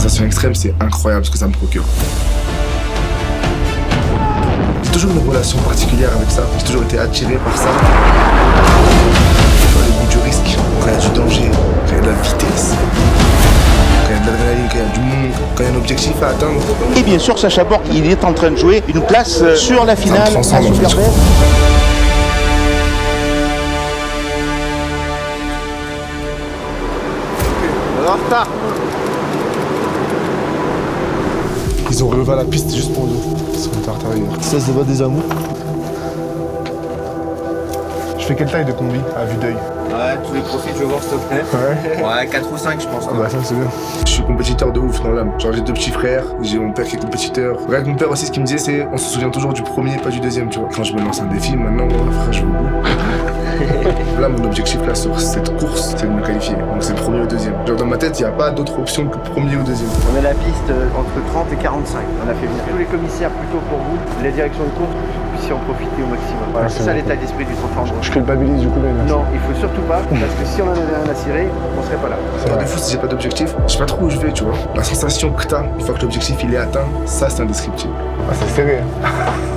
sensation extrême, c'est incroyable ce que ça me procure. J'ai toujours une relation particulière avec ça. J'ai toujours été attiré par ça. Le goût du risque, quand il y a du danger, quand il y a de la vitesse, quand il y a de l'adrénaline, quand il y a du monde, quand il y a un objectif à atteindre. Et bien sûr, Sacha Borg, il est en train de jouer une place sur la finale à Superbès. En retard. Ils ont relevé la piste juste pour nous. Ils sont en retard. Ça se voit des amours. Je fais quelle taille de combi à vue d'œil? Ouais, tous les profils, je veux voir s'il te plaît. Ouais, 4 ou 5, je pense. Ah bah ça c'est bien. Je suis compétiteur de ouf dans l'âme. Genre j'ai 2 petits frères, j'ai mon père qui est compétiteur. Regarde mon père aussi, ce qu'il me disait c'est on se souvient toujours du premier, pas du deuxième, tu vois. Quand je me lance un défi, maintenant, frère, je veux au bout. Là, mon objectif là sur cette course, c'est de me qualifier. Donc c'est premier ou deuxième. Genre dans ma tête, il n'y a pas d'autre option que premier ou deuxième. On a la piste entre 30 et 45. On a fait venir tous les commissaires plutôt pour vous, la direction de course, pour que vous puissiez en profiter au maximum. Voilà, c'est ça l'état d'esprit du Trophée Andros. Je culpabilise du coup, mais non, il faut surtout pas, parce que si on en avait rien à cirer, on serait pas là. De fou, si j'ai pas d'objectif, je sais pas trop où je vais, tu vois. La sensation que t'as, une fois que l'objectif il est atteint, ça c'est indescriptible. Ah, c'est serré.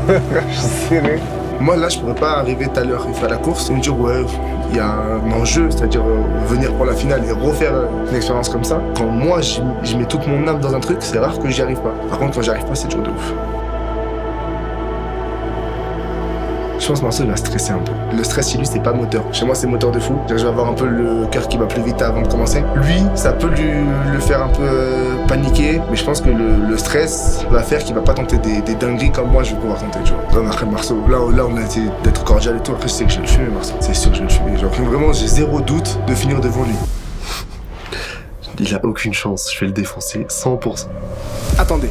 Je suis serré. Moi là, je pourrais pas arriver tout à l'heure et faire la course et me dire ouais, il y a un enjeu, c'est-à-dire venir pour la finale et refaire une expérience comme ça. Quand moi, je mets toute mon âme dans un truc, c'est rare que j'y arrive pas. Par contre, quand j'y arrive pas, c'est toujours de ouf. Je pense que Marceau il va stresser un peu. Le stress chez lui c'est pas moteur. Chez moi c'est moteur de fou. Je vais avoir un peu le cœur qui bat plus vite avant de commencer. Lui ça peut le faire un peu paniquer. Mais je pense que le stress va faire qu'il va pas tenter des dingueries comme moi je vais pouvoir tenter, tu vois. Là, après Marceau, là on a essayé d'être cordial et tout. Après je sais que je vais le fumer Marceau. C'est sûr que je vais le fumer. Genre vraiment j'ai zéro doute de finir devant lui. Il a aucune chance. Je vais le défoncer 100%. Attendez.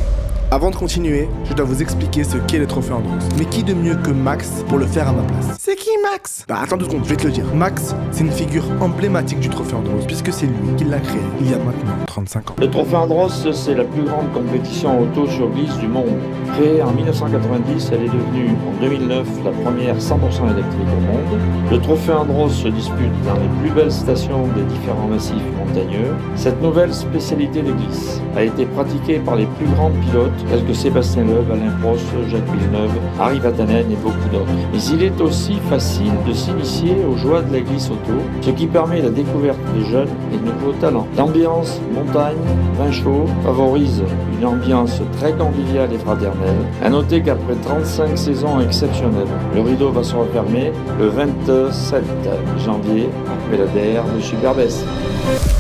Avant de continuer, je dois vous expliquer ce qu'est le Trophée Andros. Mais qui de mieux que Max pour le faire à ma place? C'est qui Max? Bah attends 2 secondes, je vais te le dire. Max, c'est une figure emblématique du Trophée Andros, puisque c'est lui qui l'a créé il y a maintenant 35 ans. Le Trophée Andros, c'est la plus grande compétition auto sur glisse du monde. Créée en 1990, elle est devenue en 2009 la première 100% électrique au monde. Le Trophée Andros se dispute dans les plus belles stations des différents massifs montagneux. Cette nouvelle spécialité de glisse a été pratiquée par les plus grands pilotes tels que Sébastien Loeb, Alain Prost, Jacques Villeneuve, Harry Vatanen et beaucoup d'autres. Mais il est aussi facile de s'initier aux joies de la glisse auto, ce qui permet la découverte de jeunes et de nouveaux talents. L'ambiance montagne, vin chaud favorise une ambiance très conviviale et fraternelle. À noter qu'après 35 saisons exceptionnelles, le rideau va se refermer le 27 janvier après la DR de Superbès.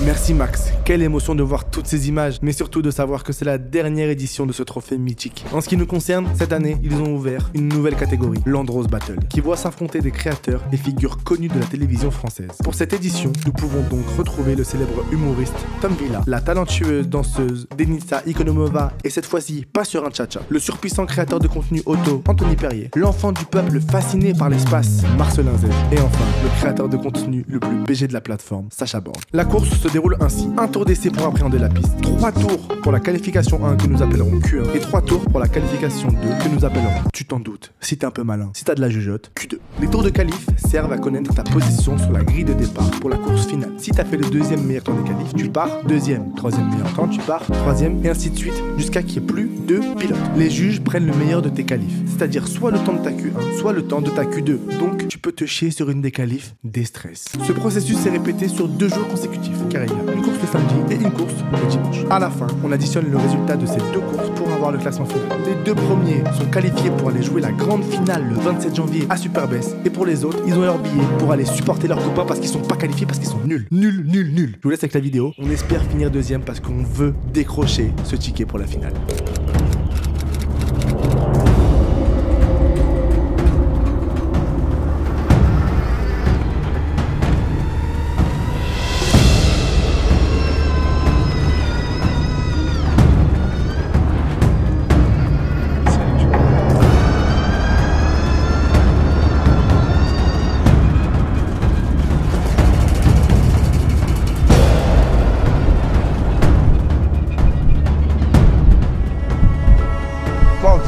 Merci Max, quelle émotion de voir toutes ces images, mais surtout de savoir que c'est la dernière édition de ce trophée mythique. En ce qui nous concerne, cette année, ils ont ouvert une nouvelle catégorie, l'Andros Battle, qui voit s'affronter des créateurs et figures connues de la télévision française. Pour cette édition, nous pouvons donc retrouver le célèbre humoriste Tom Villa, la talentueuse danseuse Denisa Ikonomova, et cette fois-ci pas sur un tcha-tcha, le surpuissant créateur de contenu auto Anthony Perrier, l'enfant du peuple fasciné par l'espace Marcelin Z, et enfin le créateur de contenu le plus BG de la plateforme Sacha Borg. La course se déroule ainsi, un tour d'essai pour appréhender la piste, 3 tours pour la qualification 1 que nous appellerons Q1 et 3 tours pour la qualification 2 que nous appellerons, tu t'en doutes, si t'es un peu malin, si t'as de la jugeote, Q2. Les tours de qualif servent à connaître ta position sur la grille de départ pour la course finale. Si t'as fait le 2e meilleur temps des qualifs, tu pars 2e, 3e meilleur temps, tu pars 3e et ainsi de suite jusqu'à qu'il n'y ait plus de pilotes. Les juges prennent le meilleur de tes qualifs, c'est-à-dire soit le temps de ta Q1, soit le temps de ta Q2. Donc tu peux te chier sur une des qualifs des stress. Ce processus est répété sur 2 jours consécutifs, car il y a une course le samedi et une course le dimanche. À la fin, on additionne le résultat de ces 2 courses pour avoir le classement final. Les 2 premiers sont qualifiés pour aller jouer la grande finale le 27 janvier à Superbès. Et pour les autres, ils ont leur billet pour aller supporter leurs copains parce qu'ils sont pas qualifiés, parce qu'ils sont nuls. Nuls. Je vous laisse avec la vidéo. On espère finir 2e parce qu'on veut décrocher ce ticket pour la finale.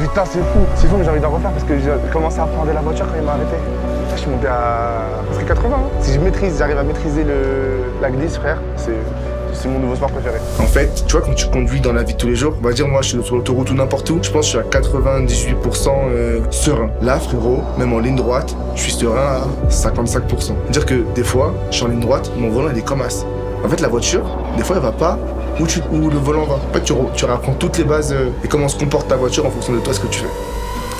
Putain, c'est fou, mais j'ai envie d'en refaire parce que j'ai commencé à prendre la voiture quand il m'a arrêté. Là, je suis monté à presque 80. Hein. Si j'arrive à maîtriser la glisse, frère, c'est c'est mon nouveau sport préféré. En fait, tu vois, quand tu conduis dans la vie de tous les jours, on va dire, moi, je suis sur l'autoroute ou n'importe où, je pense que je suis à 98% serein. Là, frérot, même en ligne droite, je suis serein à 55%. C'est-à-dire que des fois, je suis en ligne droite, mon volant, il est comme as. En fait, la voiture, des fois, elle va pas où le volant va. En fait, tu réapprends toutes les bases et comment se comporte ta voiture en fonction de toi, ce que tu fais.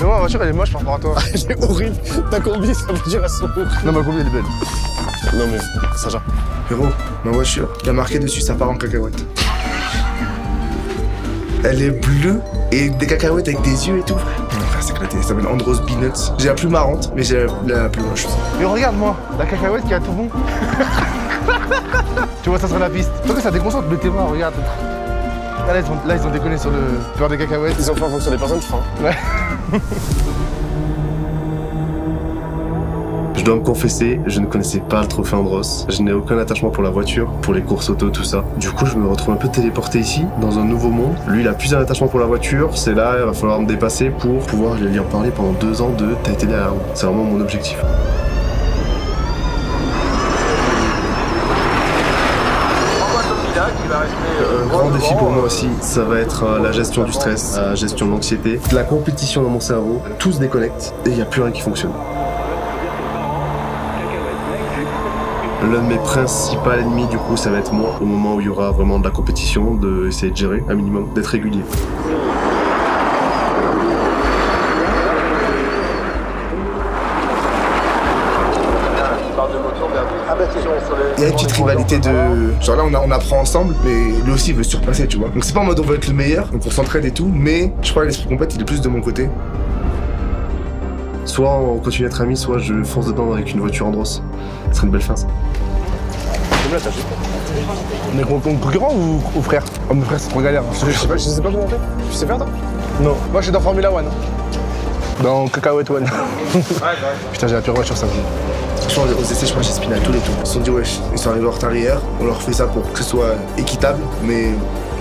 Mais moi, ma voiture, elle est moche par rapport à toi. Elle est horrible. Ta combi, ça veut dire, elles sont horribles. Non, ma combi, elle est belle. Non, mais ça gère. Frérot, ma voiture, il y a marqué dessus, ça part en cacahuète. Elle est bleue et des cacahuètes avec des yeux et tout, frère. Non, frère, c'est éclaté. Ça s'appelle Andros Peanuts. J'ai la plus marrante, mais j'ai la plus moche. Mais regarde-moi, la cacahuète qui a tout bon. Tu vois ça sur la piste. Toi que ça déconcentre, mais t'es mort, regarde. Là, ils ont déconné sur le beurre des cacahuètes. Ils ont fait en fonction des personnes, je crois. Ouais. Je dois me confesser, je ne connaissais pas le trophée Andros. Je n'ai aucun attachement pour la voiture, pour les courses auto, tout ça. Du coup, je me retrouve un peu téléporté ici, dans un nouveau monde. Lui, il a plus un attachement pour la voiture. C'est là, il va falloir me dépasser pour pouvoir lui en parler pendant 2 ans de t'as été derrière moi. C'est vraiment mon objectif. Grand défi pour moi aussi, ça va être la gestion du stress, la gestion de l'anxiété, la compétition dans mon cerveau. Tout se déconnecte et il n'y a plus rien qui fonctionne. L'un de mes principaux ennemis, du coup, ça va être moi, au moment où il y aura vraiment de la compétition, d'essayer de gérer un minimum, d'être régulier. Il y a une petite rivalité de... Genre là, on apprend ensemble, mais lui aussi, il veut surpasser, tu vois. Donc c'est pas en mode on veut être le meilleur, donc on s'entraide et tout, mais je crois que l'esprit compète, il est plus de mon côté. Soit on continue d'être amis, soit je fonce dedans avec une voiture Andros. Ce serait une belle fin, ça. On est concurrents ou frères? Oh, mes frères, c'est trop galère. Je sais pas comment on fait. Tu sais faire, toi? Non. Moi, je suis dans Formula One. Dans Cacahuète One. Putain, j'ai la pire voiture, ça me dit. Franchement, aux essais, je crois que j'ai spiné à tous les tours. Ils se sont dit, wesh, ils sont arrivés en retard hier, on leur fait ça pour que ce soit équitable, mais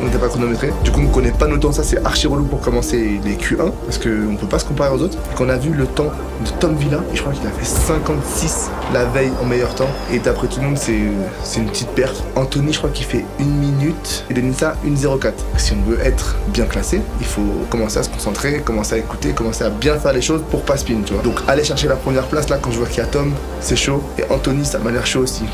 on n'était pas chronométré. Du coup, on ne connaît pas nos temps, ça c'est archi relou pour commencer les Q1, parce qu'on ne peut pas se comparer aux autres. Et qu'on a vu le temps de Tom Villa, et je crois qu'il a fait 56 la veille en meilleur temps. Et d'après tout le monde, c'est une petite perte. Anthony, je crois qu'il fait 1 minute, et Denisa 1,04. Si on veut être bien classé, il faut commencer à se concentrer, commencer à écouter, commencer à bien faire les choses pour pas spin, tu vois. Donc aller chercher la première place, là, quand je vois qu'il y a Tom, c'est chaud. Et Anthony, ça m'a l'air chaud aussi.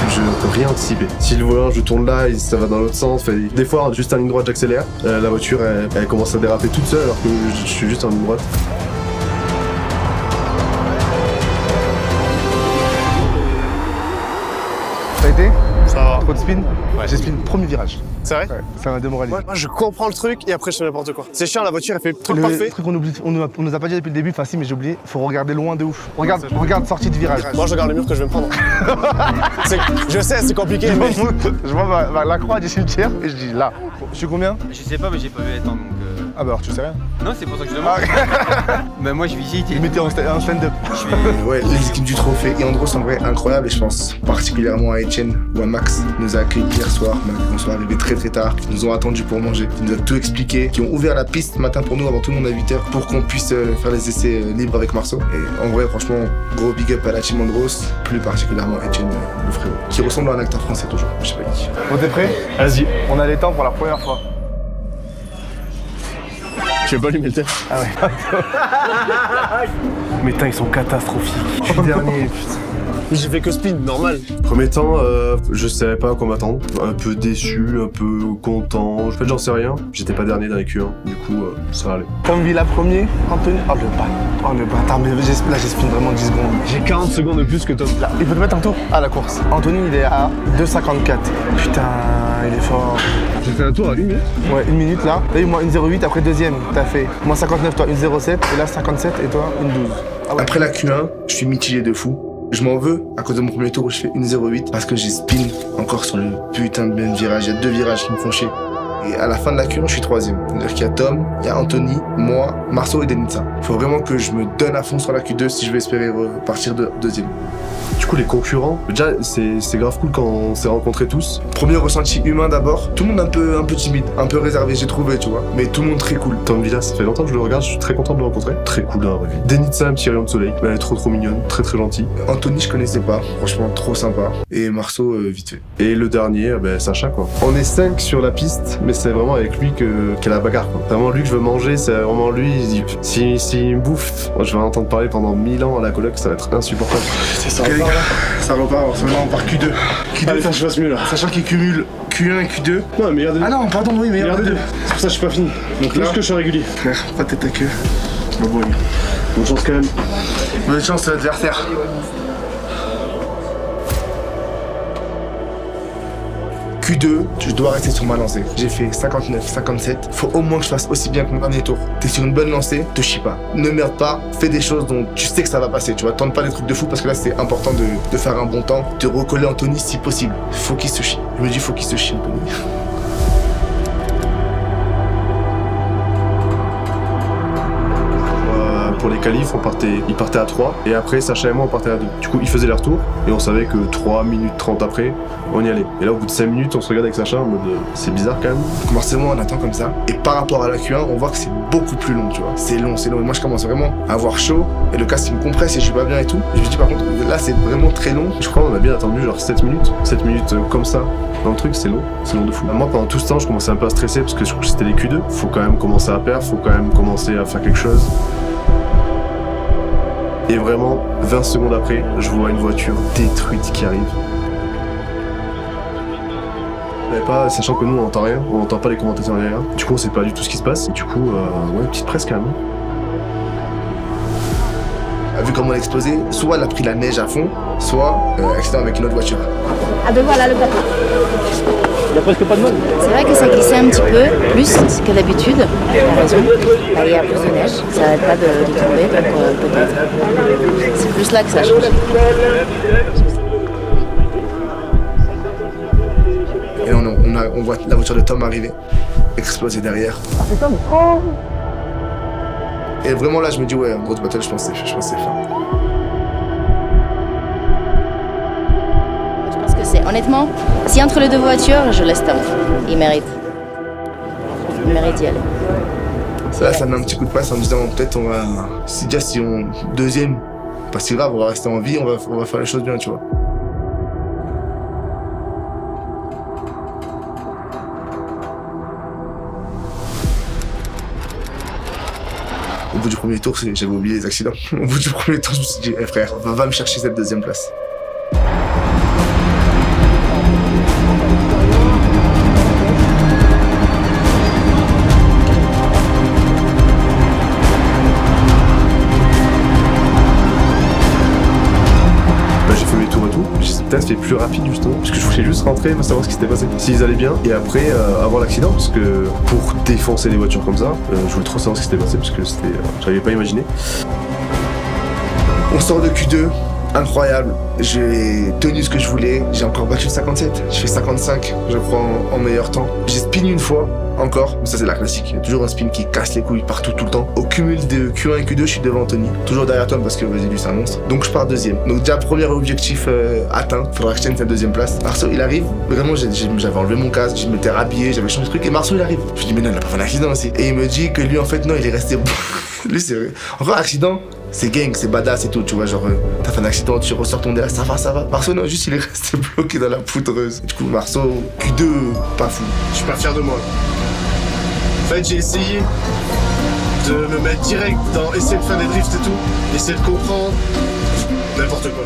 Je ne peux rien anticiper. Si le volant, je tourne là, ça va dans l'autre sens. Enfin, des fois, juste en ligne droite, j'accélère. La voiture, elle commence à déraper toute seule alors que je suis juste en ligne droite. Ça a été? Ça va. Trop de spin? Ouais. J'ai spin premier virage. C'est vrai? Ouais, ça m'a démoralisé. Moi, je comprends le truc et après, je fais n'importe quoi. C'est chiant, la voiture, elle fait le truc parfait. Le truc qu'on oublie, on nous a pas dit depuis le début, enfin si, mais j'ai oublié, faut regarder loin de ouf. Regarde sortie de virage. Moi, je regarde le mur que je vais me prendre. Je sais, c'est compliqué, mais... Je vois la croix du cimetière et je dis là. Je suis combien? Je sais pas, mais j'ai pas vu les temps donc. Ah bah alors tu sais rien. Non, c'est pour ça que je demande. Bah moi je visite. Il mettait en stand-up. Ouais, l'équipe du trophée et Andros en vrai incroyable et je pense particulièrement à Etienne ou à Max qui nous a accueillis hier soir. Ils sont arrivés très très tard, ils nous ont attendus pour manger, ils nous ont tout expliqué, qui ont ouvert la piste ce matin pour nous avant tout le monde à 8h pour qu'on puisse faire les essais libres avec Marceau. Et en vrai franchement, gros big up à la team Andros, plus particulièrement à Etienne le frérot, qui ressemble à un acteur français toujours, je sais pas qui. Bon t'es prêt? Vas-y. On a les temps pour la première fois. Je vais pas allumer le thème. Ah ouais. Mais tain, ils sont catastrophiques. Je suis dernier, putain. J'ai fait que spin, normal. Premier temps, je savais pas à quoi m'attendre. Un peu déçu, un peu content. En fait, j'en sais rien. J'étais pas dernier dans les Q1. Du coup, ça allait. Tom Villa premier, Anthony. Oh le bâtard, mais là j'ai spin vraiment 10 secondes. J'ai 40 secondes de plus que Tom. Là, il peut te mettre un tour à la course. Anthony, il est à 2,54. Putain, il est fort. J'ai fait un tour à 1 minute. Ouais, 1 minute là. Là, moi 1,08, après deuxième, t'as fait. Moi 59, toi 1,07. Et là 57 et toi 1,12. Ah ouais. Après la Q1, je suis mitigé de fou. Je m'en veux à cause de mon premier tour où je fais 1,08 parce que j'ai spin encore sur le putain de même virage. Il y a 2 virages qui me font chier. Et à la fin de la Q1, je suis 3ème. C'est-à-dire qu'il y a Tom, il y a Anthony, moi, Marceau et Denitsa. Il faut vraiment que je me donne à fond sur la Q2 si je veux espérer repartir de 2ème. Du coup, les concurrents, déjà, c'est grave cool quand on s'est rencontrés tous. Premier ressenti humain d'abord. Tout le monde un peu timide, un peu réservé, j'ai trouvé, tu vois. Mais tout le monde très cool. Tom Villa, ça fait longtemps que je le regarde, je suis très content de le rencontrer. Très cool dans la vraie vie. Denitza, un petit rayon de soleil. Elle est trop mignonne, très gentil. Anthony, je connaissais pas. Franchement, trop sympa. Et Marceau, vite fait. Et le dernier, Sacha, quoi. On est 5 sur la piste, mais c'est vraiment avec lui qu'est la bagarre, quoi. C'est vraiment lui que je veux manger, c'est vraiment lui. S'il me bouffe, je vais en entendre parler pendant 1000 ans à la coloc, ça va être insupportable. Ça repart, là. Ça repart, maintenant on part Q2. Allez, ça je passe mieux là. Sachant qu'il cumule Q1 et Q2. Non, meilleur des deux. Ah non, pardon, oui, meilleur des deux. C'est pour ça que je suis pas fini. Donc là, que je suis régulier. Frère, pas tête à queue. Bon, bonne chance quand même. Bonne chance à l'adversaire. Q2, je dois rester sur ma lancée. J'ai fait 59, 57. Faut au moins que je fasse aussi bien que mon dernier tour. T'es sur une bonne lancée, te chie pas. Ne merde pas, fais des choses dont tu sais que ça va passer. Tu vois, tente pas des trucs de fou parce que là c'est important de faire un bon temps. De recoller Anthony si possible. Faut qu'il se chie. Je me dis faut qu'il se chie, Anthony. Pour les qualifs, ils partaient à 3 et après Sacha et moi on partait à 2. Du coup ils faisaient leur tour et on savait que 3 minutes 30 après on y allait. Et là au bout de 5 minutes on se regarde avec Sacha en mode c'est bizarre quand même. Forcément on attend comme ça et par rapport à la Q1 on voit que c'est beaucoup plus long, tu vois. C'est long et moi je commence vraiment à avoir chaud et le casque il me compresse et je suis pas bien et tout. Et je me dis par contre là c'est vraiment très long. Je crois qu'on a bien attendu genre 7 minutes. 7 minutes comme ça dans le truc c'est long de fou. Moi pendant tout ce temps je commençais un peu à stresser parce que je trouve que c'était les Q2. Faut quand même commencer à perdre, faut quand même commencer à faire quelque chose. Et vraiment, 20 secondes après, je vois une voiture détruite qui arrive. Pas, sachant que nous, on n'entend rien, on n'entend pas les commentateurs derrière. Du coup, on sait pas du tout ce qui se passe. Et du coup, ouais, petite presse quand même. Vu comment elle a explosé, soit elle a pris la neige à fond, soit accident avec une autre voiture. Ah ben voilà le plateau. Il n'y a presque pas de mode. C'est vrai que ça glissait un petit peu, plus que d'habitude. T'as raison. Là, il y a plus de neige, ça n'arrête pas de tomber, donc peut-être. C'est plus là que ça change. Et là, on voit la voiture de Tom arriver, exploser derrière. Ah, c'est Tom. Oh. Et vraiment là, je me dis, ouais, en grosse battle, je pense que c'est fin. Honnêtement, si entre les deux voitures, je laisse Tom. Il mérite. Il mérite d'y aller. Là, ça met un petit coup de passe en me disant peut-être on va. Si on deuxième, pas si grave, on va rester en vie, on va faire les choses bien, tu vois. Au bout du premier tour, j'avais oublié les accidents. Au bout du premier tour, je me suis dit, hey, frère, va me chercher cette deuxième place. Peut-être fait plus rapide justement, parce que je voulais juste rentrer pour savoir ce qui s'était passé, s'ils allaient bien, et après avoir l'accident, parce que pour défoncer des voitures comme ça, je voulais trop savoir ce qui s'était passé, parce que c'était, j'avais pas imaginé. On sort de Q2, incroyable, j'ai tenu ce que je voulais, j'ai encore battu le 57, je fais 55, je crois en meilleur temps. J'ai spin une fois, encore, mais ça c'est la classique, il y a toujours un spin qui casse les couilles partout tout le temps. Au cumul de Q1 et Q2, je suis devant Anthony, toujours derrière Tom parce que vas-y lui c'est un monstre. Donc je pars deuxième. Donc déjà premier objectif atteint, faudra que je tienne cette deuxième place. Marceau il arrive, vraiment j'avais enlevé mon casque, je m'étais rhabillé, j'avais changé de truc et Marceau il arrive. Je me dis mais non il a pas fait un accident aussi. Et il me dit que lui en fait non il est resté lui c'est encore accident. C'est gang, c'est badass et tout, tu vois, genre, t'as fait un accident, tu ressors ton derrière, ça va. Marceau, non, juste il est resté bloqué dans la poudreuse. Du coup, Marceau, Q2, pas fou. Je suis pas fier de moi. En fait, j'ai essayé de me mettre direct dans essayer de faire des drifts et tout, essayer de comprendre. N'importe quoi.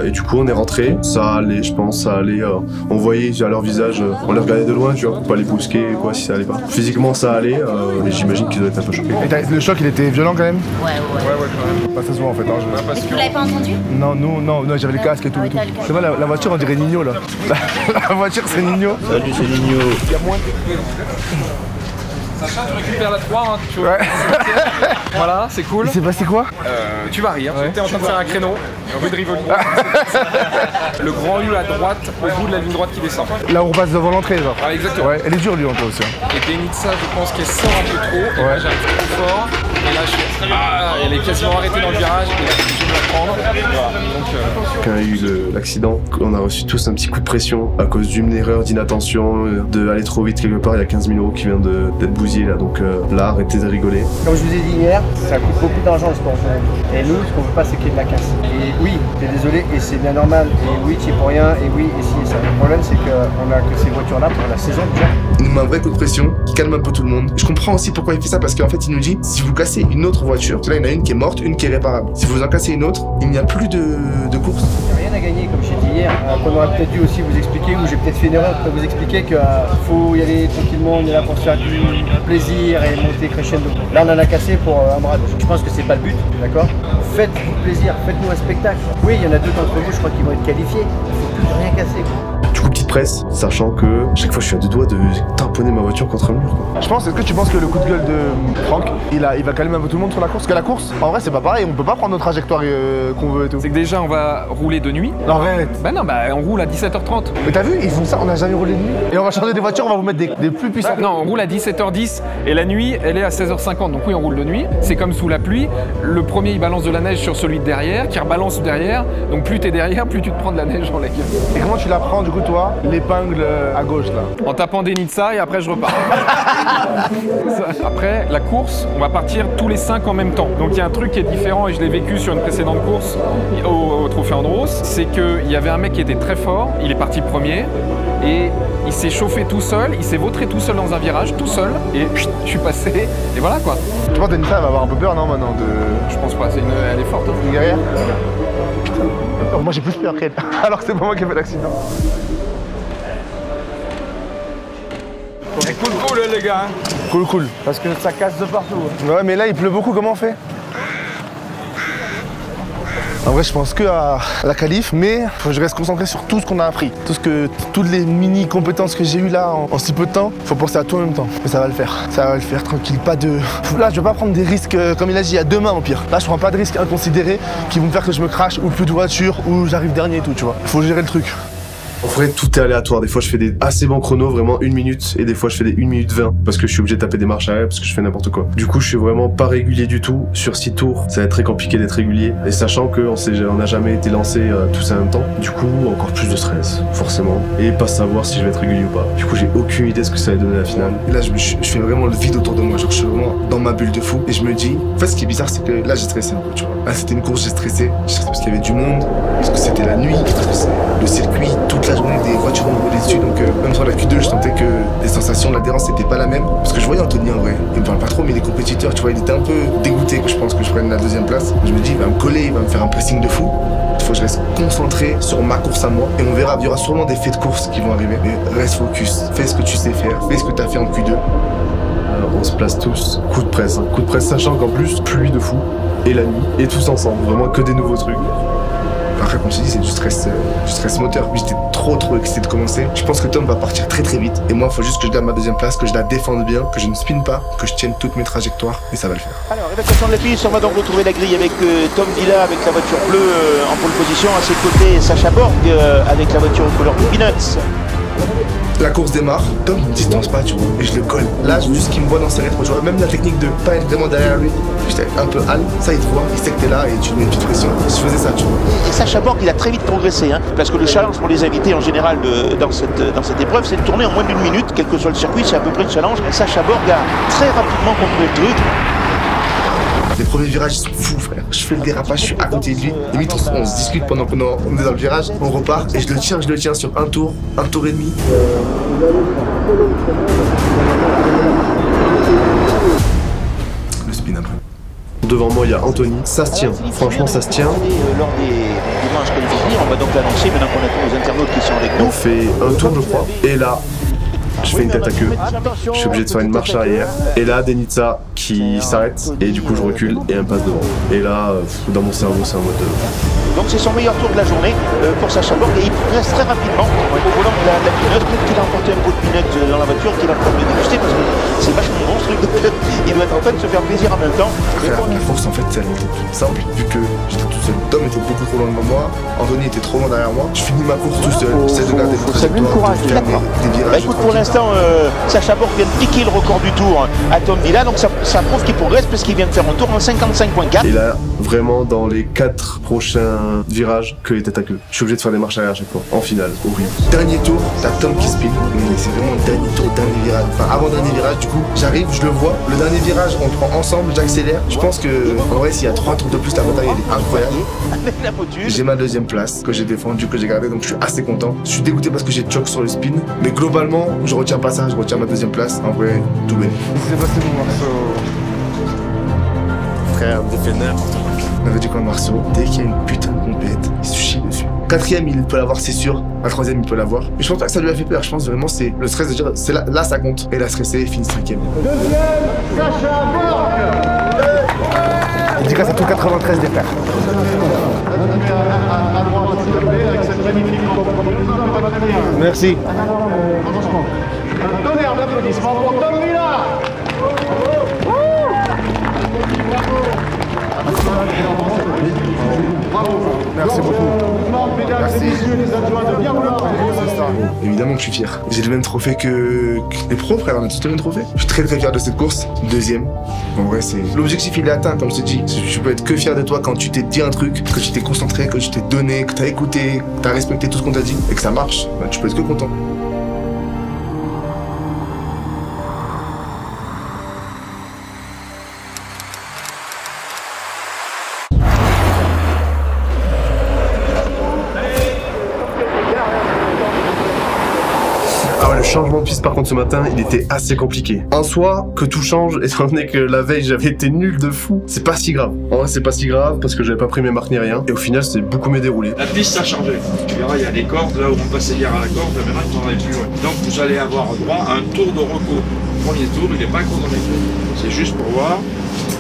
Et du coup, on est rentré. Ça allait, je pense, ça allait. On voyait à leur visage, on les regardait de loin, tu vois, pour pas les brusquer, quoi, si ça allait pas. Physiquement, ça allait, mais j'imagine qu'ils doivent être un peu choqués. Et le choc, il était violent quand même? Ouais, quand même. Pas ça se voit en fait. Hein, Vous l'avez pas entendu? Non, j'avais le casque et tout. C'est vrai, la voiture, on dirait Nino là. La voiture, c'est Nino. Salut, c'est Nino. Il y a moins Sacha, tu récupères la 3, hein, tu vois. Ouais. Voilà, c'est cool. Il s'est passé quoi? Tu varies, hein. T'es en train de faire un créneau, rue de Rivoli. Le grand U à droite, au bout de la ligne droite qui descend. Là où on passe devant l'entrée, genre. Ah, exactement. Ouais, elle est dure, lui, un peu aussi. Et Denitsa, je pense qu'elle sort un peu trop. Et moi, j'arrive trop fort. Et là, elle est quasiment arrêtée dans le virage. Et là, je suis obligé de la prendre. Voilà. Donc, quand il y a eu l'accident, on a reçu tous un petit coup de pression à cause d'une erreur, d'inattention, d'aller trop vite quelque part. Il y a 15 000 € qui vient d'être bousillé là. Donc là, arrêtez de rigoler. Comme je vous ai dit hier, ça coûte beaucoup d'argent le sport. Et nous, ce qu'on veut pas, c'est qu'il y ait de la casse. Et oui, t'es désolé, et c'est bien normal. Et oui, tu es pour rien. Et oui, et si, et ça. Le problème, c'est qu'on a que ces voitures-là pour la saison déjà. Il nous met un vrai coup de pression qui calme un peu tout le monde. Je comprends aussi pourquoi il fait ça, parce qu'en fait, il nous dit si vous cassez une autre voiture, là, il y en a une qui est morte, une qui est réparable. Si vous en cassez une autre, il n'y a plus de course. Il n'y a rien à gagner, comme je t'ai dit hier. Qu'on aurait peut-être dû aussi vous expliquer, ou j'ai peut-être fait une erreur pour vous expliquer qu'il faut y aller tranquillement, on est là pour se faire du plaisir et monter crescendo. Là, on en a cassé pour un bras. Je pense que c'est pas le but, d'accord? Faites-vous plaisir, faites-nous un spectacle. Oui, il y en a deux d'entre vous, je crois qu'ils vont être qualifiés. Il faut plus rien casser. Du coup, petite presse, sachant que chaque fois je suis à deux doigts de tamponner ma voiture contre un mur. Quoi. Est-ce que tu penses que le coup de gueule de Franck, il va calmer un peu tout le monde sur la course? Parce que la course, en vrai, c'est pas pareil, on peut pas prendre notre trajectoire qu'on veut et tout. c'est que déjà, on va rouler de nuit. Non, arrête. Bah non, bah on roule à 17h30. Mais t'as vu, ils font ça, on a jamais roulé de nuit. Et on va changer des voitures, on va vous mettre des plus puissants. Non, on roule à 17h10 et la nuit, elle est à 16h50. Donc oui, on roule de nuit. C'est comme sous la pluie. Le premier, il balance de la neige sur celui de derrière, qui rebalance derrière. Donc plus t'es derrière, plus tu te prends de la neige dans la gueule. Et comment tu la prends, du coup, toi, l'épingle à gauche, là? En tapant des Denitsa et après je repars. Après, la course, on va partir tous les 5 en même temps. Donc il y a un truc qui est différent et je l'ai vécu sur une précédente course au Trophée Andros, c'est qu'il y avait un mec qui était très fort, il est parti premier et il s'est chauffé tout seul, il s'est vautré tout seul dans un virage, tout seul, et je suis passé, et voilà quoi. Tu penses que Denitsa va avoir un peu peur, non, maintenant Je pense pas, elle est forte. Hein. Une guerrière. Putain, moi j'ai plus peur qu'elle, alors que c'est pas moi qui ai fait l'accident. C'est cool les gars. Hein. Cool. Parce que ça casse de partout. Hein. Ouais, mais là il pleut beaucoup, comment on fait? En vrai, je pense que à la qualif, mais faut que je reste concentré sur tout ce qu'on a appris. Toutes les mini compétences que j'ai eues là en si peu de temps, faut penser à tout en même temps. Mais ça va le faire. Ça va le faire, tranquille. Pas de. Là, je vais pas prendre des risques, comme il a dit, à deux mains au pire. Là, je prends pas de risques inconsidérés qui vont me faire que je me crache ou plus de voiture ou j'arrive dernier et tout, tu vois. Faut gérer le truc. En vrai, tout est aléatoire. Des fois, je fais des assez bons chronos, vraiment 1 minute, et des fois, je fais des 1 minute 20 parce que je suis obligé de taper des marches arrière parce que je fais n'importe quoi. Du coup, je suis vraiment pas régulier du tout. Sur 6 tours, ça va être très compliqué d'être régulier. Et sachant qu'on n'a jamais été lancé tous en même temps, du coup, encore plus de stress, forcément. Et pas savoir si je vais être régulier ou pas. Du coup, j'ai aucune idée de ce que ça va donner la finale. Et là, je fais vraiment le vide autour de moi. Genre, je suis vraiment dans ma bulle de fou. Et je me dis, en fait, ce qui est bizarre, c'est que là, j'ai stressé un peu, tu vois. Là, c'était une course, j'ai stressé. J'ai stressé parce qu'il y avait du monde, parce que c'était la nuit, parce que c'est le circuit, toute la journée, des voitures au niveau des dessus. Donc, même sur la Q2, je sentais que les sensations, l'adhérence n'était pas la même. Parce que je voyais Anthony en vrai. Il me parle pas trop, mais les compétiteurs, tu vois, il était un peu dégoûté que je pense que je prenne la 2e place. Je me dis, il va me coller, il va me faire un pressing de fou. Il faut que je reste concentré sur ma course à moi. Et on verra, il y aura sûrement des faits de course qui vont arriver. Mais reste focus, fais ce que tu sais faire, fais ce que tu as fait en Q2. On se place tous, coup de presse, sachant qu'en plus, pluie de fou, et la nuit, et tous ensemble, vraiment que des nouveaux trucs. Après, comme je te dis, c'est du stress moteur. Puis j'étais trop excité de commencer. Je pense que Tom va partir très vite. Et moi, il faut juste que je garde ma 2e place, que je la défende bien, que je ne spinne pas, que je tienne toutes mes trajectoires, et ça va le faire. Alors, évacuation de la piste, on va donc retrouver la grille avec Tom Villa avec la voiture bleue en pole position. À ses côtés, Sacha Borg avec la voiture aux couleurs de Peanuts. La course démarre, Tom ne me distance pas, tu vois, et je le colle. Là, juste qu'il me voit dans ses rétros, tu vois, même la technique de pas être vraiment derrière lui. J'étais un peu hal, ça il te voit, il sait que t'es là et tu lui mets une petite pression. Je faisais ça, tu vois. Et Sacha Borg, il a très vite progressé, hein, parce que le challenge pour les invités en général dans cette épreuve, c'est de tourner en moins d'1 minute, quel que soit le circuit, c'est à peu près le challenge. Et Sacha Borg a très rapidement compris le truc. Les premiers virages ils sont fous, frère. Je fais le dérapage, je suis à côté de lui. Limite, on se discute pendant qu'on est dans le virage. On repart et je le tiens sur un tour et demi. Le spin après. Devant moi, il y a Anthony. Ça se tient. Franchement, ça se tient. Lors des manches qualifiées, on va donc l'annoncer maintenant qu'on a tous nos internautes qui sont avec nous. On fait un tour, je crois. Et là, je fais une tête à queue. Je suis obligé de faire une marche arrière. Et là, Denitsa qui s'arrête. Et du coup, je recule et elle me passe devant. Et là, dans mon cerveau, c'est un mode Donc c'est son meilleur tour de la journée pour Sacha Borg et il progresse très rapidement au volant de la pineuse. Peut-être qu'il a emporté un pot de pinette dans la voiture qu'il est en train de déguster parce que c'est vachement bon ce truc. Il doit être en train de se faire plaisir en même temps. La course en fait c'est simple vu que j'étais tout seul. Tom était beaucoup trop loin devant moi, Anthony était trop loin derrière moi. Je finis ma course tout seul, j'essaie de garder le trajectoire, de faire des virages. Écoute, pour l'instant, Sacha Borg vient de piquer le record du tour à Tom Villa, donc ça prouve qu'il progresse parce qu'il vient de faire un tour en 55.4. Et là, vraiment, dans les 4 prochains virages, que les têtes à queue. Je suis obligé de faire des marches arrière à chaque fois, en finale, horrible. Dernier tour, t'as Tom qui spin, mais c'est vraiment le dernier tour, dernier virage. Enfin, avant-dernier virage, du coup, j'arrive, je le vois. Le dernier virage, on le prend ensemble, j'accélère. Je pense que, en vrai, s'il y a 3 tours de plus, la bataille, elle est incroyable. J'ai ma deuxième place, que j'ai défendue, que j'ai gardée, donc je suis assez content. Je suis dégoûté parce que j'ai choc sur le spin, mais globalement, je retiens pas ça, je retiens ma deuxième place. En vrai, tout bien. C'est passé mon Marceau. Frère, on fait n'importe quoi. On avait dit quoi, Marceau? Dès qu'il y a une putain de compète, il se chie dessus. 4ème, il peut l'avoir, c'est sûr. La 3ème, il peut l'avoir. Mais je pense pas que ça lui a fait peur. Je pense vraiment c'est le stress de dire, c'est là, ça compte. Et il a stressé, il finit 5ème. Deuxième, Sacha Borg. Il dit que c'est tout 93 des frères. Merci. Un tonnerre d'applaudissements pour Tom Villa. Merci beaucoup. Merci. Évidemment que je suis fier. J'ai le même trophée que les pros, frère. On a tous le même trophée. Je suis très très fier de cette course. Deuxième. En vrai, c'est. L'objectif, il est atteint, comme je te dis. Je peux être que fier de toi quand tu t'es dit un truc, que tu t'es concentré, que tu t'es donné, que t'as écouté, que t'as respecté tout ce qu'on t'a dit et que ça marche. Bah, tu peux être que content. Le changement de piste par contre ce matin, il était assez compliqué. En soi, que tout change, étant donné que la veille j'avais été nul de fou, c'est pas si grave. En vrai c'est pas si grave parce que j'avais pas pris mes marques ni rien. Et au final c'est beaucoup mieux déroulé. La piste a changé. Tu verras, il y a des cordes, là où on passait hier à la corde, maintenant il faudrait plus loin. Donc vous allez avoir droit à un tour de recours. Le premier tour, il n'est pas chronométré. C'est juste pour voir,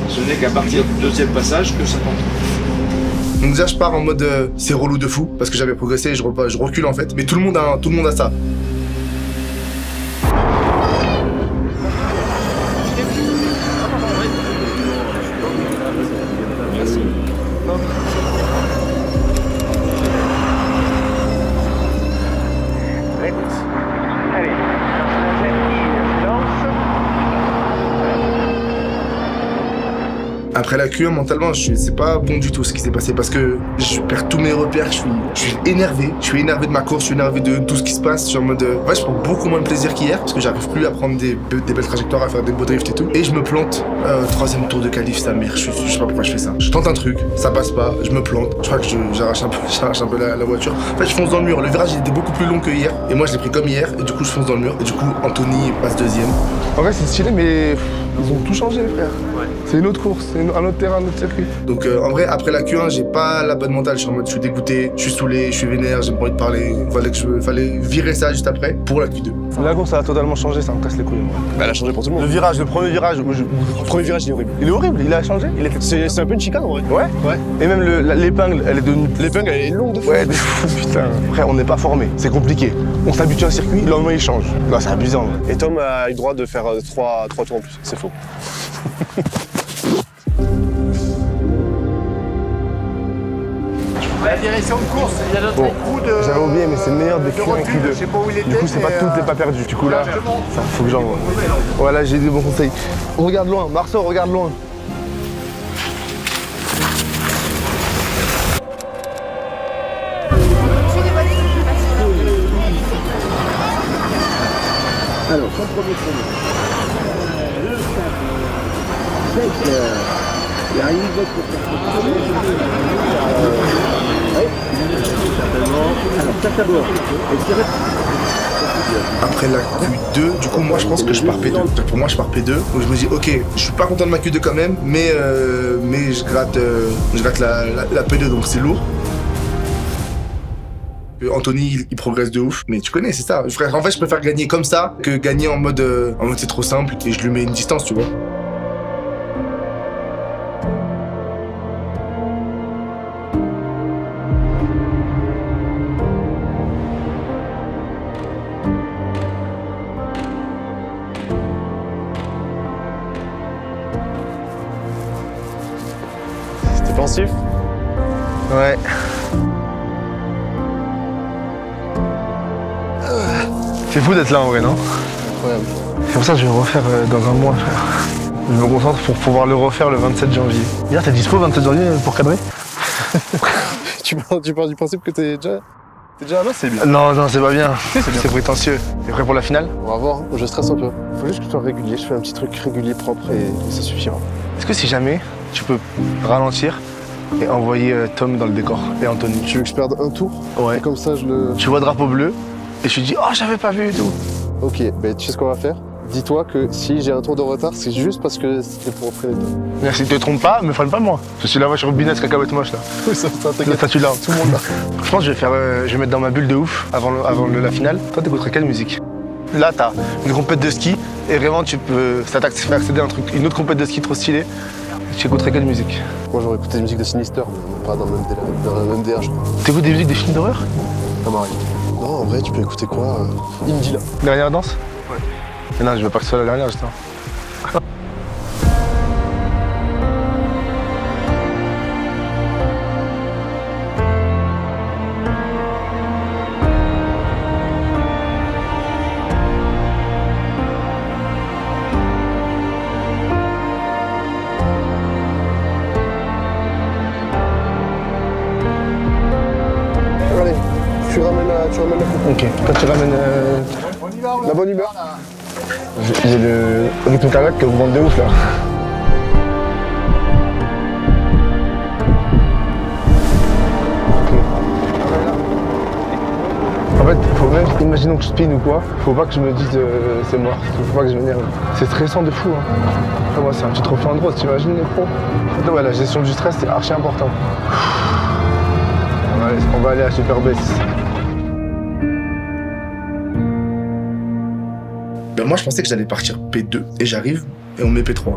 ce n'est qu'à partir du deuxième passage que ça compte. Donc déjà je pars en mode c'est relou de fou parce que j'avais progressé et je recule en fait. Mais tout le monde a ça. Après la Q1, mentalement, c'est pas bon du tout ce qui s'est passé parce que je perds tous mes repères, je suis énervé. Je suis énervé de ma course, je suis énervé de tout ce qui se passe. Je suis en mode. Ouais, je prends beaucoup moins de plaisir qu'hier parce que j'arrive plus à prendre des belles trajectoires, à faire des beaux drifts et tout. Et je me plante. 3ème tour de qualif, sa mère. Je sais pas pourquoi je fais ça. Je tente un truc, ça passe pas, je me plante. Je crois que j'arrache un peu la voiture. En fait, je fonce dans le mur. Le virage il était beaucoup plus long que hier. Et moi, je l'ai pris comme hier. Et du coup, je fonce dans le mur. Et du coup, Anthony passe 2ème. En vrai, c'est stylé, mais ils ont tout changé, frère. Ouais. C'est une autre course, c'est un autre terrain, un autre circuit. Donc en vrai, après la Q1, j'ai pas la bonne mentale. Je suis en mode, je suis dégoûté, je suis saoulé, je suis vénère, j'ai pas envie de parler. Fallait virer ça juste après pour la Q2. La course, ça a totalement changé, ça me casse les couilles. Bah, elle a changé pour tout le monde. Le premier virage, il est horrible. Il est horrible, il a changé. C'est un peu une chicane en vrai. Ouais. Et même l'épingle, elle est devenue. L'épingle, elle est longue de fou. Ouais, putain. Frère, on n'est pas formé, c'est compliqué. On s'habitue à un circuit, le lendemain il change. Non, c'est abusant. Et Tom a eu le droit de faire 3 tours en plus. C'est faux. La direction de course, il y a notre coup de. J'avais oublié, mais c'est le meilleur des Q1 et Q2. Je sais pas où il était. Du coup, c'est pas tout n'est pas perdu. Du coup, là, ça faut que j'envoie. Voilà, j'ai des bons conseils. Regarde loin, Marceau, regarde loin. Alors, son premier chrono. Il arrive pour faire Après la Q2, du coup moi je pense que je pars P2. Pour moi je pars P2, donc je me dis ok, je suis pas content de ma Q2 quand même, mais je gratte la P2 donc c'est lourd. Anthony il progresse de ouf, mais tu connais c'est ça. Frère, en fait je préfère gagner comme ça que gagner en mode c'est trop simple et je lui mets une distance tu vois. défensif. Ouais. C'est fou d'être là en vrai, non? Incroyable. C'est pour ça que je vais refaire dans un mois, frère. Je me concentre pour pouvoir le refaire le 27 janvier. Hier, t'es dispo le 27 janvier pour cadrer? tu pars du principe que t'es déjà là, c'est bien. Non, non, c'est pas bien. C'est prétentieux. T'es prêt pour la finale? On va voir, hein. Je stresse un peu. Faut juste que je sois régulier, je fais un petit truc régulier, propre et ça suffira. Est-ce que si jamais tu peux ralentir et envoyer Tom dans le décor et Anthony? Tu veux que je perde un tour? Ouais. Et comme ça, je le... Tu vois drapeau bleu et je te dis oh j'avais pas vu et tout. Ok, ben tu sais ce qu'on va faire? Dis-toi que si j'ai un tour de retard, c'est juste parce que c'était pour freiner toi. Merci, te trompe pas, me freine pas moi. Je suis la voiture business cacahuète moche là. Oui, ça t'inquiète. Ça tu l'as, tout le monde là. Je pense que je vais mettre dans ma bulle de ouf avant la finale. Toi t'écouterais quelle musique? Là t'as une compète de ski et vraiment tu peux. Ça t'a fait accéder à un truc, une autre compète de ski trop stylée. Tu écouterais quelle musique? Moi j'aurais écouté des musiques de Sinister, mais pas dans le même DA je crois. T'écoutes des musiques des films d'horreur? Ça m'arrive. Non en vrai tu peux écouter quoi? Indila. Dernière danse? Ouais. Mais non je veux pas que ce soit la dernière justement. Tu ramènes la coupe. Ok, quand tu ramènes la bonne humeur. J'ai le rythme cardiaque que vous vendez de ouf là. Okay. En fait, faut même, imaginons que je spin ou quoi, faut pas que je me dise c'est mort, faut pas que je m'énerve. C'est stressant de fou. Hein. Après, moi c'est un petit trophée en rose, t'imagines les pros? Donc, ouais, la gestion du stress c'est archi important. On va aller à Super Bass. Ben moi je pensais que j'allais partir P2 et j'arrive et on met P3.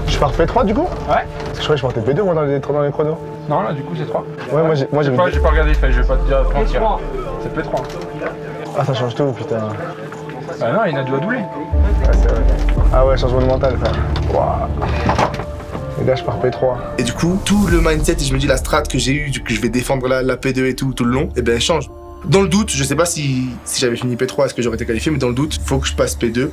Je pars P3 du coup? Ouais. Je crois que je partais P2 moi dans les chronos. Non là du coup c'est 3. Ouais moi j'ai pas regardé, je vais pas te dire mentir. C'est P3. Ah ça change tout putain. Ah non il y en a deux à doubler. Ah c'est vrai. Ah ouais changement de mental frère. Waouh. Et là je pars P3. Et du coup tout le mindset et je me dis la strat que j'ai eu, que je vais défendre la P2 et tout le long, et ben elle change. Dans le doute, je sais pas si j'avais fini P3, est-ce que j'aurais été qualifié, mais dans le doute, faut que je passe P2.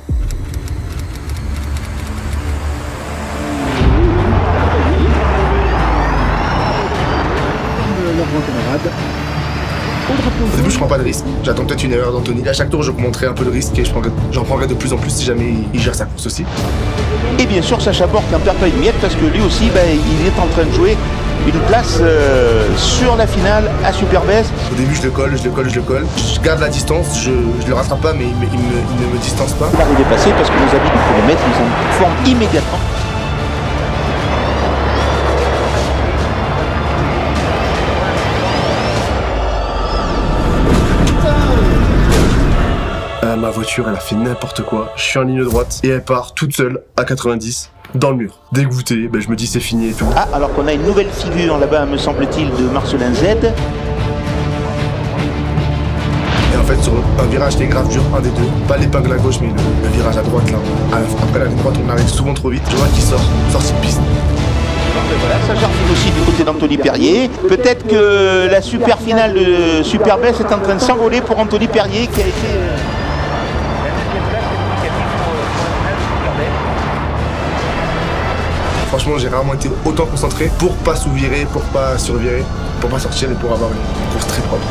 Au début, je prends pas de risque. J'attends peut-être une erreur d'Anthony. À chaque tour, je monterai un peu le risque et j'en prendrai de plus en plus si jamais il gère sa course aussi. Et bien sûr, Sacha Borg n'en perd pas une miette parce que lui aussi, il est en train de jouer une place sur la finale à Super Bass. Au début, je le colle. Je garde la distance, je le rattrape pas, mais il ne me distance pas. Il arrive à passer parce que nos amis du kilomètre, ils en forment immédiatement. Ma voiture, elle a fait n'importe quoi. Je suis en ligne droite et elle part toute seule à 90 dans le mur. Dégoûté, je me dis c'est fini et tout. Ah, alors qu'on a une nouvelle figure là-bas, me semble-t-il, de Marcelin Z. Et en fait, sur un virage qui est grave dur, un des deux, pas l'épingle à gauche, mais le virage à droite là. Après la ligne droite, on arrive souvent trop vite. Je vois qu'il sort, sortie de piste. Voilà, ça j'arrive aussi du côté d'Anthony Perrier. Peut-être que la super finale de Super Bass est en train de s'envoler pour Anthony Perrier qui a été... Franchement, j'ai rarement été autant concentré pour pas sous-virer, pour pas survirer, pour pas sortir et pour avoir une course très propre.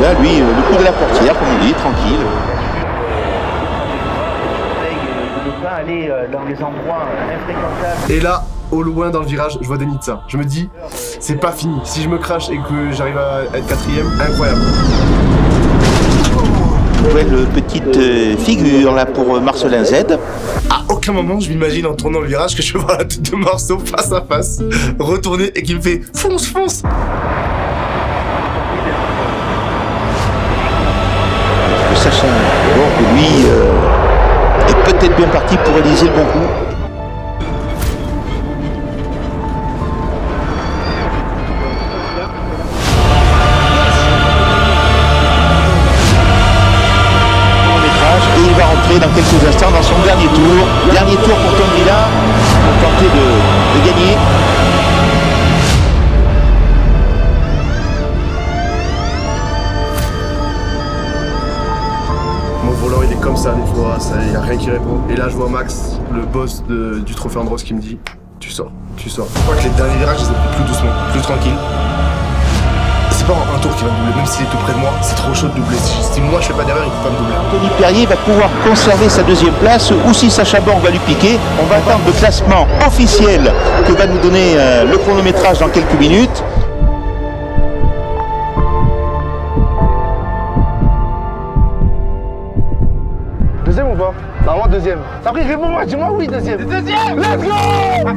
Là, lui, le coup de la portière, comme on dit, tranquille. De ne pas aller dans les endroits infréquentables. Et là, au loin dans le virage, je vois Denitsa. Je me dis, c'est pas fini. Si je me crache et que j'arrive à être 4ème, incroyable. Nouvelle petite figure là pour Marcelin Z. À aucun moment je m'imagine en tournant le virage que je vais voir la tête de Marceau face à face, retourner et qu'il me fait fonce, fonce. Sacha Borg, lui, est peut-être bien parti pour réaliser le bon coup. Et il va rentrer dans quelques instants dans son dernier tour. Dernier tour pour Tom Villa pour tenter de gagner. comme ça des fois, il n'y a rien qui répond. Et là je vois Max, le boss du Trophée Andros qui me dit tu sors, tu sors. Je crois que les derniers virages, je les ai pris plus doucement, plus tranquille. C'est pas un tour qui va me doubler, même s'il est tout près de moi, c'est trop chaud de doubler. Si moi je fais pas d'erreur, il peut pas me doubler. Anthony Perrier va pouvoir conserver sa deuxième place, ou si Sacha Borg va lui piquer. On va attendre le classement officiel que va nous donner le chronométrage dans quelques minutes. Deuxième ou pas? Normalement deuxième. Après réponds-moi, dis-moi oui deuxième. Deuxième. Let's go.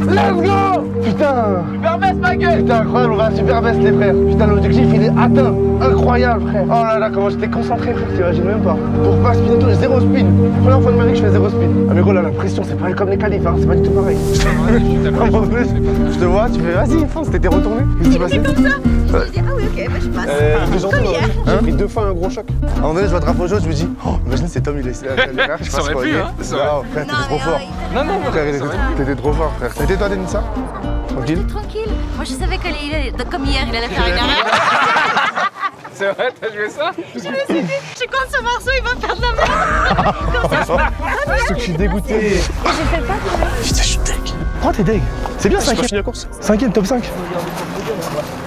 Let's go. Putain. Super best ma gueule. Putain incroyable, on va à super best les frères. Putain l'objectif il est atteint. Incroyable frère. Oh là là comment j'étais concentré frère, t'imagines même pas. Pour pas spinner tout, zéro spin. Première fois de ma vie que je fais zéro spin. Ah mais gros là la pression c'est pas comme les qualifs hein, c'est pas du tout pareil. Je te vois, tu fais vas-y fonce, t'étais retourné. Qu'est-ce qui s'est passé? Comme ça. Je me dis ah oui ok, bah je passe. Comme hier. J'ai pris 2 fois un gros choc. À un moment donné je vois drapeau jaune, je me dis oh imagine c'est Tom il est je Ça aurait pu hein. Non, frère, t'étais trop fort. Non, frère, t'étais trop fort, frère. T'étais toi, Denissa? Tranquille? Tranquille. Moi je savais comme hier, il allait faire une erreur. C'est vrai, t'as joué ça? Je me suis dit, je compte ce morceau, il va faire de la merde. Comme ça. Je suis dégoûté. Et je fais pas. Putain, je suis deg. Pourquoi t'es deg? C'est bien 5ème. J'ai pas fini la course. 5ème, top 5.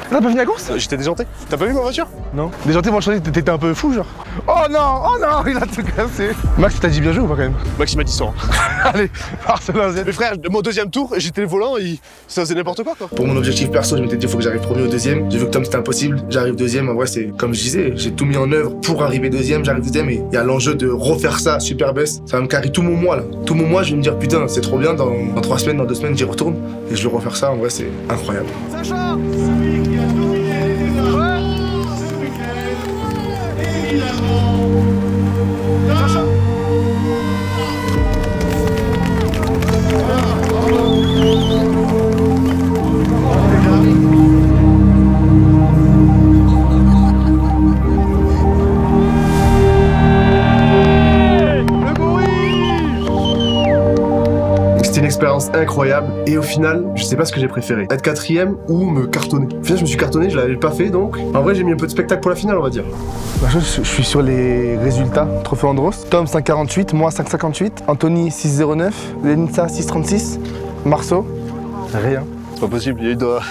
T'as pas fini la course? J'étais déjanté. T'as pas vu ma voiture? Non. Déjanté, moi je pensais que t'étais un peu fou, genre. Oh non, il a tout cassé. Max, t'as dit bien joué ou pas quand même? Max, il m'a dit 100. Allez, Barcelone. Mais frère, mon deuxième tour, j'étais le volant, ça faisait n'importe quoi. Pour mon objectif perso, je m'étais dit il faut que j'arrive premier au deuxième. J'ai vu que Tom c'était impossible, j'arrive deuxième. En vrai, c'est comme je disais, j'ai tout mis en œuvre pour arriver deuxième, j'arrive deuxième et il y a l'enjeu de refaire ça super best. Ça va me carrer tout mon mois là. Tout mon mois, je vais me dire putain, c'est trop bien, dans 3 semaines, dans 2 semaines, j'y retourne et je vais refaire ça. En vrai, c'est incroyable. Sacha! C'était une expérience incroyable et au final, je sais pas ce que j'ai préféré. Être 4ème ou me cartonner. Au final, je me suis cartonné, je l'avais pas fait donc. En vrai, j'ai mis un peu de spectacle pour la finale, on va dire. Je suis sur les résultats. Trophée Andros. Tom 5,48, moi 5,58, Anthony 6,09, Lenitsa 6,36, Marceau, rien. C'est pas possible,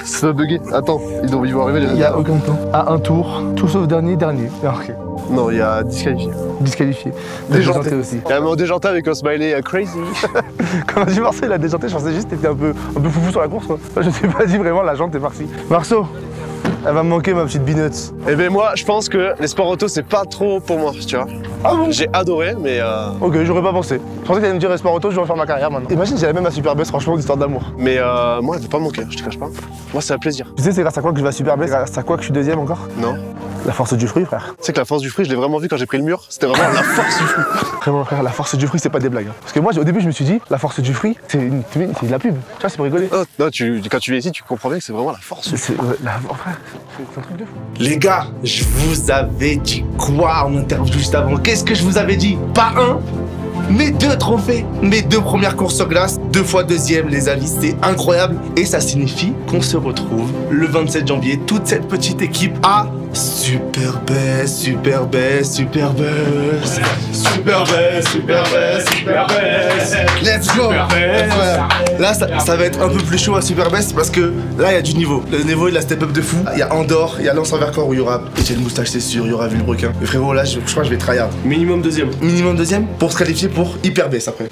ça doit bugger. Attends, ils vont arriver les résultats. Il y a aucun temps. À un tour, tout sauf dernier. Ok. Non, il y a disqualifié. Disqualifié. Déjanté aussi. Il y a un moment déjanté avec un smiley crazy. Quand on a dit Marceau, il a déjanté, je pensais juste que t'étais un peu foufou sur la course. Quoi. Je t'ai pas dit vraiment, la jante est partie. Marceau, elle va me manquer ma petite binuts. Eh ben moi, je pense que les sports auto, c'est pas trop pour moi, tu vois. Ah bon? J'ai adoré, mais Ok, j'aurais pas pensé. Je pensais que t'allais me dire les sports auto, je vais refaire ma carrière maintenant. Imagine, j'avais même à Super Best, franchement, d'histoire d'amour. Mais moi, elle va pas me manquer, je te cache pas. Moi, c'est un plaisir. Tu sais, c'est grâce à quoi que je vais à Super Best? Grâce à quoi que je suis deuxième encore? Non. La force du fruit, frère. Tu sais que la force du fruit, je l'ai vraiment vu quand j'ai pris le mur. C'était vraiment la force du fruit. Vraiment, frère, la force du fruit, c'est pas des blagues. Hein. Parce que moi, au début, je me suis dit, la force du fruit, c'est de la pub. Tu vois, c'est pour rigoler. Oh, non, quand tu viens ici, tu comprends bien que c'est vraiment la force. C'est un truc de fou. Les gars, je vous avais dit quoi en interview juste avant? Qu'est-ce que je vous avais dit? Pas un, mais 2 trophées. Mes 2 premières courses sur glace, 2 fois deuxième, les amis, c'est incroyable. Et ça signifie qu'on se retrouve le 27 janvier, toute cette petite équipe à Super Best, Super Best, Super Best, Super Best, Super Best, Super Best. Let's go. Là, ça va être un peu plus chaud à Super Best parce que là, il y a du niveau. Le niveau, il a step up de fou. Il y a Andorre, il y a Lens en Vercors où il y aura Etienne Moustache, c'est sûr, il y aura Villebrequin. Mais frérot, là, je crois que je vais tryhard. Minimum deuxième. Minimum deuxième pour se qualifier pour Hyper Best après.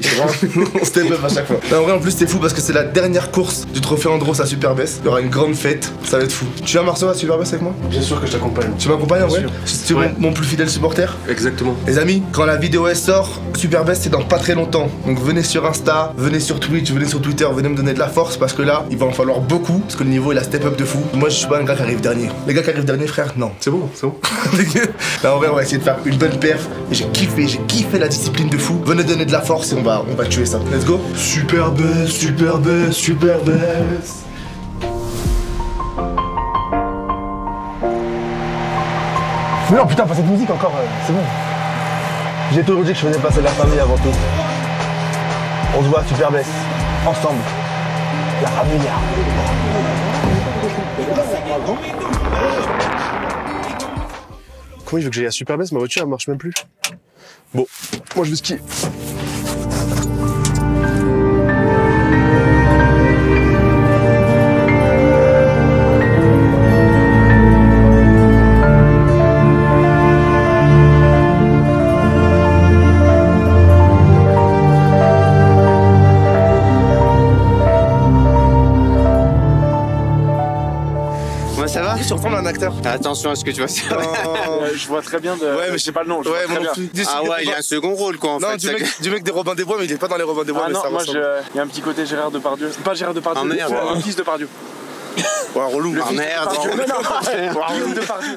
On step up à chaque fois. En vrai, en plus, c'est fou parce que c'est la dernière course du Trophée Andros à Super Best. Il y aura une grande fête, ça va être fou. Tu viens Marceau à Super Best avec moi? Bien sûr que je t'accompagne. Tu m'accompagnes en vrai? C'est mon plus fidèle supporter? Exactement. Les amis, quand la vidéo elle sort, Super Best c'est dans pas très longtemps. Donc venez sur Insta, venez sur Twitch, venez sur Twitter, venez me donner de la force parce que là, il va en falloir beaucoup. Parce que le niveau il a step up de fou. Moi je suis pas un gars qui arrive dernier. Les gars qui arrivent dernier, frère, non. C'est bon, c'est bon. Là en vrai, on va essayer de faire une bonne perf. J'ai kiffé la discipline de fou. Venez donner de la force et on va tuer ça. Let's go. Super Best, Super Best, Super Best. Mais non, putain, pas cette musique encore, c'est bon. J'ai toujours dit que je venais passer la famille avant tout. On se voit à Super Best, ensemble. La famille. Comment il veut que j'aille à Super Best? Ma voiture, elle marche même plus. Bon, moi je vais skier. Ça va? Tu ressembles à un acteur. Attention à ce que tu vas faire. Je vois très bien de... Ouais, mais je sais pas le nom. Ouais, moi non plus. Ah ouais, il y a un second rôle quoi en fait. Non, du mec des Robin des Bois, mais il est pas dans les Robin des Bois. Ah mais non, ça moi il y a un petit côté Gérard Depardieu. Pas Gérard Depardieu, ah merde. le fils de Depardieu. Ouais, relou. Ah merde. Guillaume Depardieu.